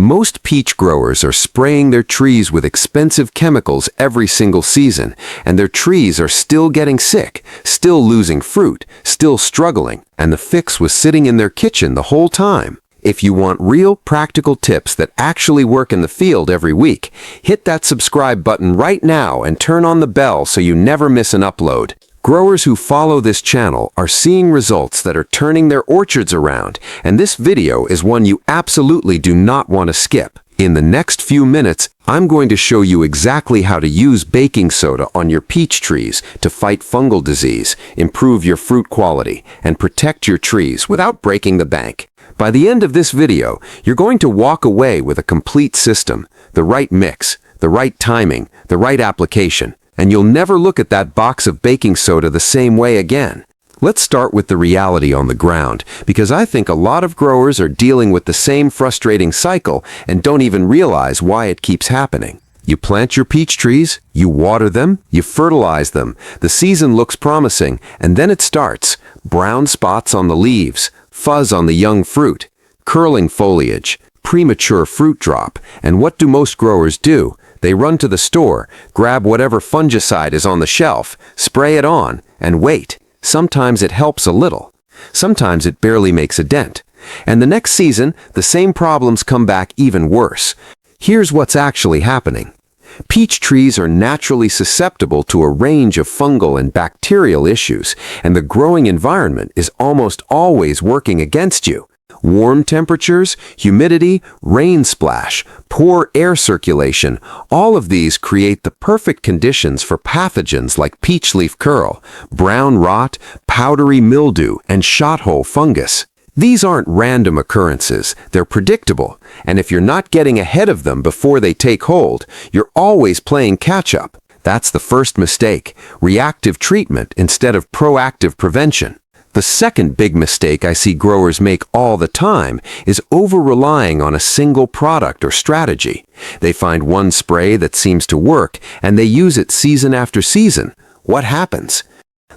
Most peach growers are spraying their trees with expensive chemicals every single season, and their trees are still getting sick, still losing fruit, still struggling, and the fix was sitting in their kitchen the whole time. If you want real, practical tips that actually work in the field every week, hit that subscribe button right now and turn on the bell so you never miss an upload. Growers who follow this channel are seeing results that are turning their orchards around, and this video is one you absolutely do not want to skip. In the next few minutes, I'm going to show you exactly how to use baking soda on your peach trees to fight fungal disease, improve your fruit quality, and protect your trees without breaking the bank. By the end of this video, you're going to walk away with a complete system, the right mix, the right timing, the right application, and you'll never look at that box of baking soda the same way again. Let's start with the reality on the ground, because I think a lot of growers are dealing with the same frustrating cycle and don't even realize why it keeps happening. You plant your peach trees, you water them, you fertilize them, the season looks promising, and then it starts. Brown spots on the leaves, fuzz on the young fruit, curling foliage, premature fruit drop, and what do most growers do? They run to the store, grab whatever fungicide is on the shelf, spray it on, and wait. Sometimes it helps a little. Sometimes it barely makes a dent. And the next season, the same problems come back even worse. Here's what's actually happening. Peach trees are naturally susceptible to a range of fungal and bacterial issues, and the growing environment is almost always working against you. Warm temperatures, humidity, rain splash, poor air circulation, all of these create the perfect conditions for pathogens like peach leaf curl, brown rot, powdery mildew, and shothole fungus. These aren't random occurrences, they're predictable, and if you're not getting ahead of them before they take hold, you're always playing catch-up. That's the first mistake, reactive treatment instead of proactive prevention. The second big mistake I see growers make all the time is over-relying on a single product or strategy. They find one spray that seems to work, and they use it season after season. What happens?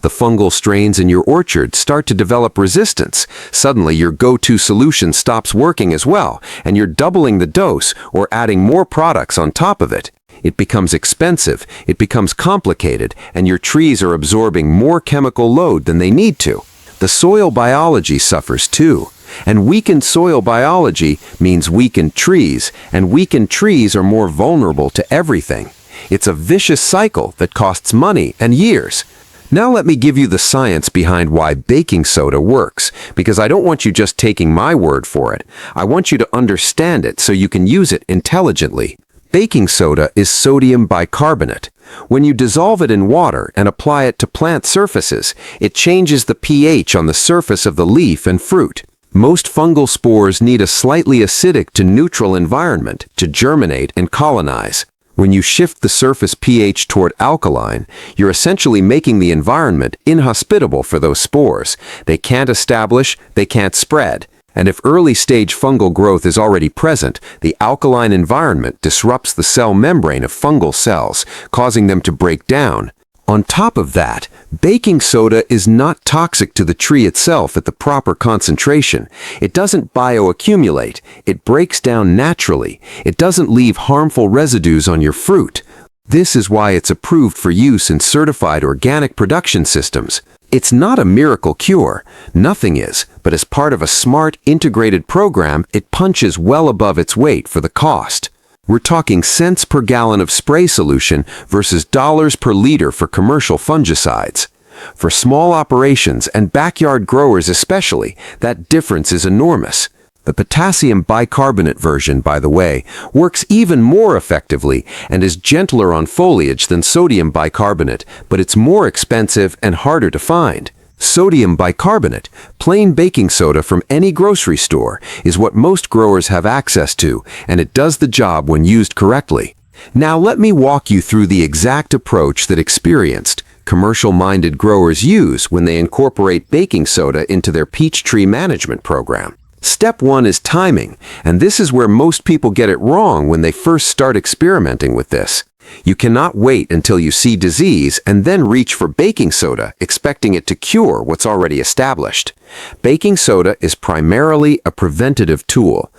The fungal strains in your orchard start to develop resistance. Suddenly, your go-to solution stops working as well, and you're doubling the dose or adding more products on top of it. It becomes expensive, it becomes complicated, and your trees are absorbing more chemical load than they need to. The soil biology suffers too. And weakened soil biology means weakened trees, and weakened trees are more vulnerable to everything. It's a vicious cycle that costs money and years. Now let me give you the science behind why baking soda works, because I don't want you just taking my word for it. I want you to understand it so you can use it intelligently. Baking soda is sodium bicarbonate. When you dissolve it in water and apply it to plant surfaces, it changes the pH on the surface of the leaf and fruit. Most fungal spores need a slightly acidic to neutral environment to germinate and colonize. When you shift the surface pH toward alkaline, you're essentially making the environment inhospitable for those spores. They can't establish, they can't spread. And if early-stage fungal growth is already present, the alkaline environment disrupts the cell membrane of fungal cells, causing them to break down. On top of that, baking soda is not toxic to the tree itself at the proper concentration. It doesn't bioaccumulate. It breaks down naturally. It doesn't leave harmful residues on your fruit. This is why it's approved for use in certified organic production systems. It's not a miracle cure, nothing is, but as part of a smart, integrated program, it punches well above its weight for the cost. We're talking cents per gallon of spray solution versus dollars per liter for commercial fungicides. For small operations and backyard growers especially, that difference is enormous. The potassium bicarbonate version, by the way, works even more effectively and is gentler on foliage than sodium bicarbonate, but it's more expensive and harder to find. Sodium bicarbonate, plain baking soda from any grocery store, is what most growers have access to, and it does the job when used correctly. Now let me walk you through the exact approach that experienced, commercial-minded growers use when they incorporate baking soda into their peach tree management program. Step 1 is timing, and this is where most people get it wrong when they first start experimenting with this. You cannot wait until you see disease and then reach for baking soda, expecting it to cure what's already established. Baking soda is primarily a preventative tool.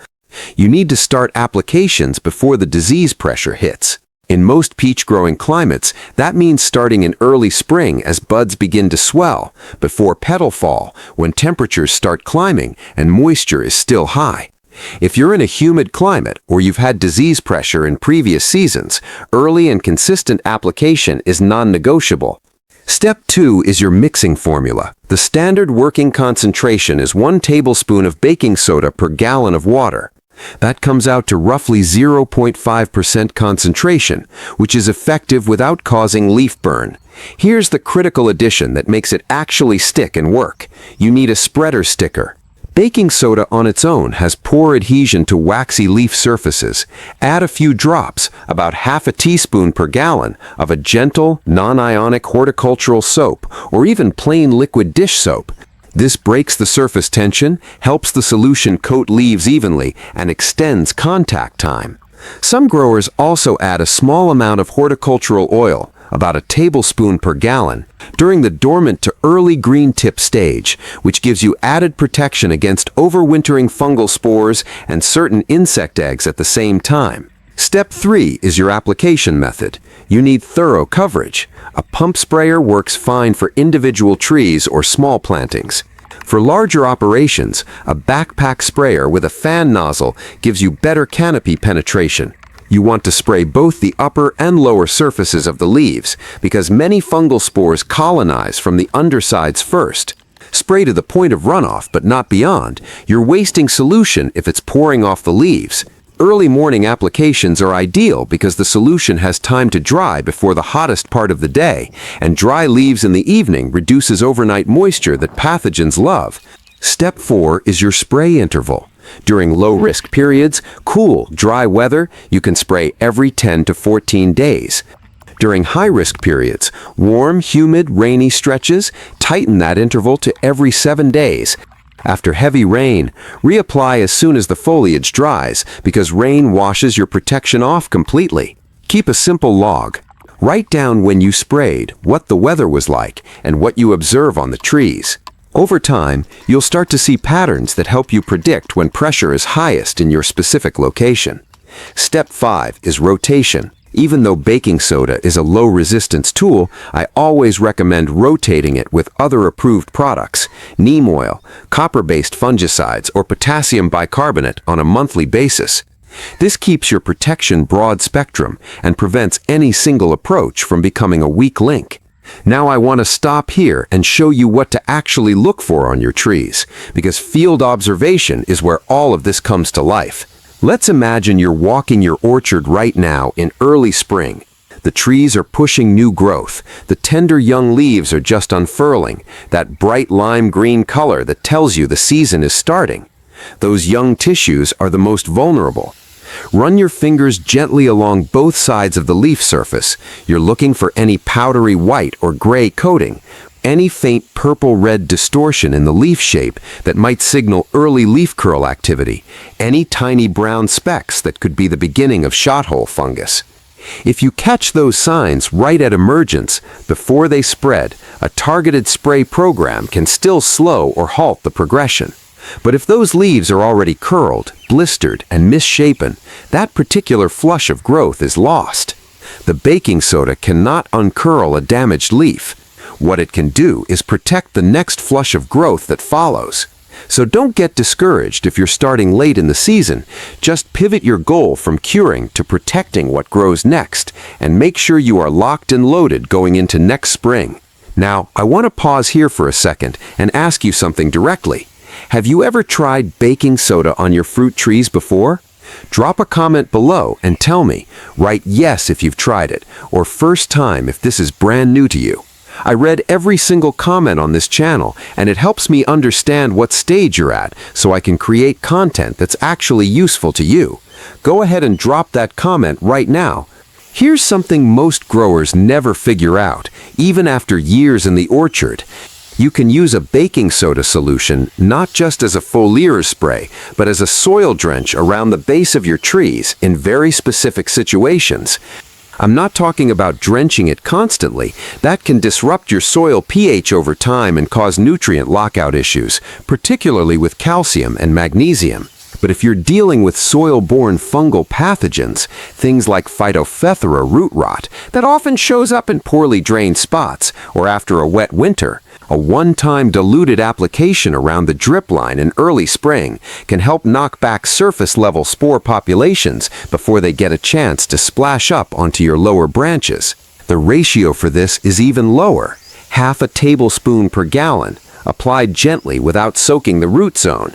You need to start applications before the disease pressure hits. In most peach-growing climates, that means starting in early spring as buds begin to swell, before petal fall, when temperatures start climbing and moisture is still high. If you're in a humid climate or you've had disease pressure in previous seasons, early and consistent application is non-negotiable. Step 2 is your mixing formula. The standard working concentration is 1 tablespoon of baking soda per gallon of water. That comes out to roughly 0.5% concentration, which is effective without causing leaf burn. Here's the critical addition that makes it actually stick and work. You need a spreader sticker. Baking soda on its own has poor adhesion to waxy leaf surfaces. Add a few drops, about half a teaspoon per gallon, of a gentle, non-ionic horticultural soap, or even plain liquid dish soap. This breaks the surface tension, helps the solution coat leaves evenly, and extends contact time. Some growers also add a small amount of horticultural oil, about a tablespoon per gallon, during the dormant to early green tip stage, which gives you added protection against overwintering fungal spores and certain insect eggs at the same time. Step 3 is your application method. You need thorough coverage. A pump sprayer works fine for individual trees or small plantings. For larger operations, a backpack sprayer with a fan nozzle gives you better canopy penetration. You want to spray both the upper and lower surfaces of the leaves because many fungal spores colonize from the undersides first. Spray to the point of runoff but not beyond. You're wasting solution if it's pouring off the leaves. Early morning applications are ideal because the solution has time to dry before the hottest part of the day, and dry leaves in the evening reduces overnight moisture that pathogens love. Step 4 is your spray interval. During low-risk periods, cool, dry weather, you can spray every 10 to 14 days. During high-risk periods, warm, humid, rainy stretches, tighten that interval to every 7 days. After heavy rain, reapply as soon as the foliage dries because rain washes your protection off completely. Keep a simple log. Write down when you sprayed, what the weather was like, and what you observe on the trees. Over time, you'll start to see patterns that help you predict when pressure is highest in your specific location. Step 5 is rotation. Even though baking soda is a low-resistance tool, I always recommend rotating it with other approved products, neem oil, copper-based fungicides, or potassium bicarbonate on a monthly basis. This keeps your protection broad spectrum and prevents any single approach from becoming a weak link. Now I want to stop here and show you what to actually look for on your trees, because field observation is where all of this comes to life. Let's imagine you're walking your orchard right now in early spring. The trees are pushing new growth. The tender young leaves are just unfurling, that bright lime green color that tells you the season is starting. Those young tissues are the most vulnerable. Run your fingers gently along both sides of the leaf surface. You're looking for any powdery white or gray coating, any faint purple-red distortion in the leaf shape that might signal early leaf curl activity, any tiny brown specks that could be the beginning of shothole fungus. If you catch those signs right at emergence, before they spread, a targeted spray program can still slow or halt the progression. But if those leaves are already curled, blistered, and misshapen, that particular flush of growth is lost. The baking soda cannot uncurl a damaged leaf. What it can do is protect the next flush of growth that follows. So don't get discouraged if you're starting late in the season. Just pivot your goal from curing to protecting what grows next, and make sure you are locked and loaded going into next spring. Now, I want to pause here for a second and ask you something directly. Have you ever tried baking soda on your fruit trees before? Drop a comment below and tell me. Write yes if you've tried it, or first time if this is brand new to you. I read every single comment on this channel, and it helps me understand what stage you're at so I can create content that's actually useful to you. Go ahead and drop that comment right now. Here's something most growers never figure out, even after years in the orchard. You can use a baking soda solution not just as a foliar spray, but as a soil drench around the base of your trees in very specific situations. I'm not talking about drenching it constantly. That can disrupt your soil pH over time and cause nutrient lockout issues, particularly with calcium and magnesium. But if you're dealing with soil-borne fungal pathogens, things like Phytophthora root rot, that often shows up in poorly drained spots or after a wet winter, a one-time diluted application around the drip line in early spring can help knock back surface-level spore populations before they get a chance to splash up onto your lower branches. The ratio for this is even lower, half a tablespoon per gallon, applied gently without soaking the root zone.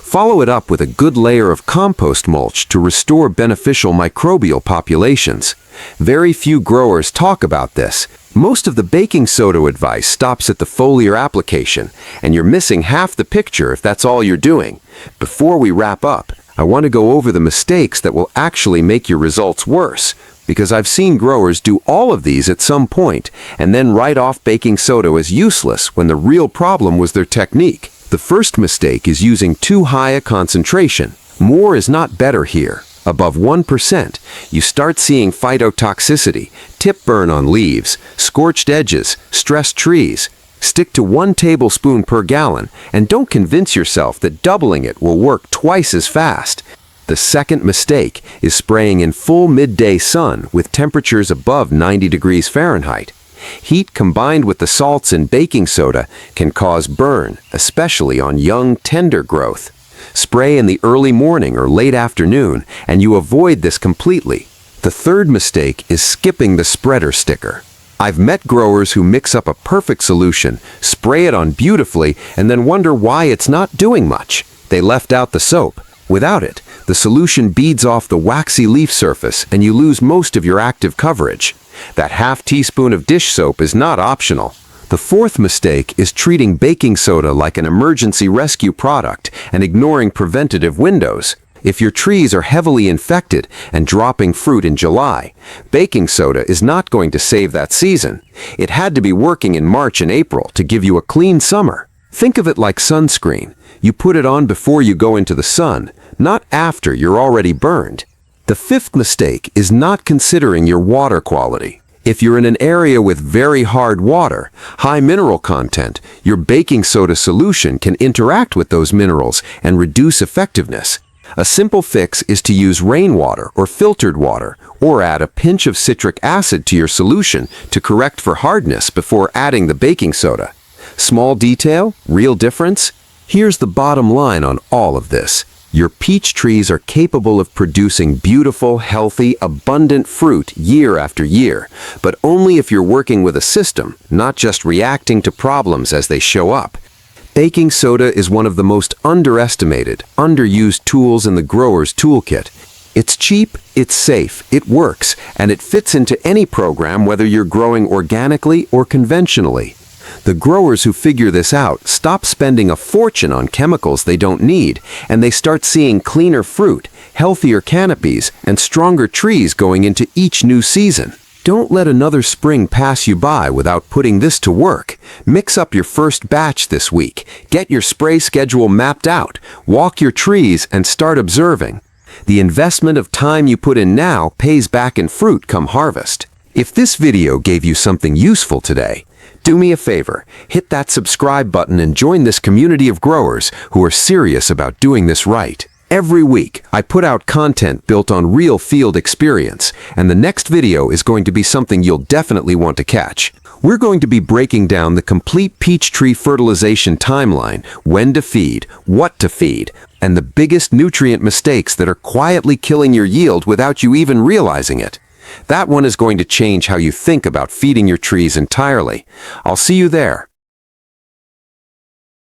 Follow it up with a good layer of compost mulch to restore beneficial microbial populations. Very few growers talk about this. Most of the baking soda advice stops at the foliar application, and you're missing half the picture if that's all you're doing. Before we wrap up, I want to go over the mistakes that will actually make your results worse, because I've seen growers do all of these at some point and then write off baking soda as useless when the real problem was their technique. The first mistake is using too high a concentration. More is not better here. Above 1%, you start seeing phytotoxicity, tip burn on leaves, scorched edges, stressed trees. Stick to 1 tablespoon per gallon, and don't convince yourself that doubling it will work twice as fast. The second mistake is spraying in full midday sun with temperatures above 90 degrees Fahrenheit. Heat combined with the salts in baking soda can cause burn, especially on young, tender growth. Spray in the early morning or late afternoon, and you avoid this completely. The third mistake is skipping the spreader sticker. I've met growers who mix up a perfect solution, spray it on beautifully, and then wonder why it's not doing much. They left out the soap. Without it, the solution beads off the waxy leaf surface and you lose most of your active coverage. That half teaspoon of dish soap is not optional. The fourth mistake is treating baking soda like an emergency rescue product and ignoring preventative windows. If your trees are heavily infected and dropping fruit in July, baking soda is not going to save that season. It had to be working in March and April to give you a clean summer. Think of it like sunscreen. You put it on before you go into the sun, not after you're already burned. The fifth mistake is not considering your water quality. If you're in an area with very hard water, high mineral content, your baking soda solution can interact with those minerals and reduce effectiveness. A simple fix is to use rainwater or filtered water, or add a pinch of citric acid to your solution to correct for hardness before adding the baking soda. Small detail, real difference? Here's the bottom line on all of this. Your peach trees are capable of producing beautiful, healthy, abundant fruit year after year, but only if you're working with a system, not just reacting to problems as they show up. Baking soda is one of the most underestimated, underused tools in the grower's toolkit. It's cheap, it's safe, it works, and it fits into any program whether you're growing organically or conventionally. The growers who figure this out stop spending a fortune on chemicals they don't need, and they start seeing cleaner fruit, healthier canopies, and stronger trees going into each new season. Don't let another spring pass you by without putting this to work. Mix up your first batch this week. Get your spray schedule mapped out. Walk your trees and start observing. The investment of time you put in now pays back in fruit come harvest. If this video gave you something useful today, do me a favor, hit that subscribe button and join this community of growers who are serious about doing this right. Every week, I put out content built on real field experience, and the next video is going to be something you'll definitely want to catch. We're going to be breaking down the complete peach tree fertilization timeline, when to feed, what to feed, and the biggest nutrient mistakes that are quietly killing your yield without you even realizing it. That one is going to change how you think about feeding your trees entirely. I'll see you there.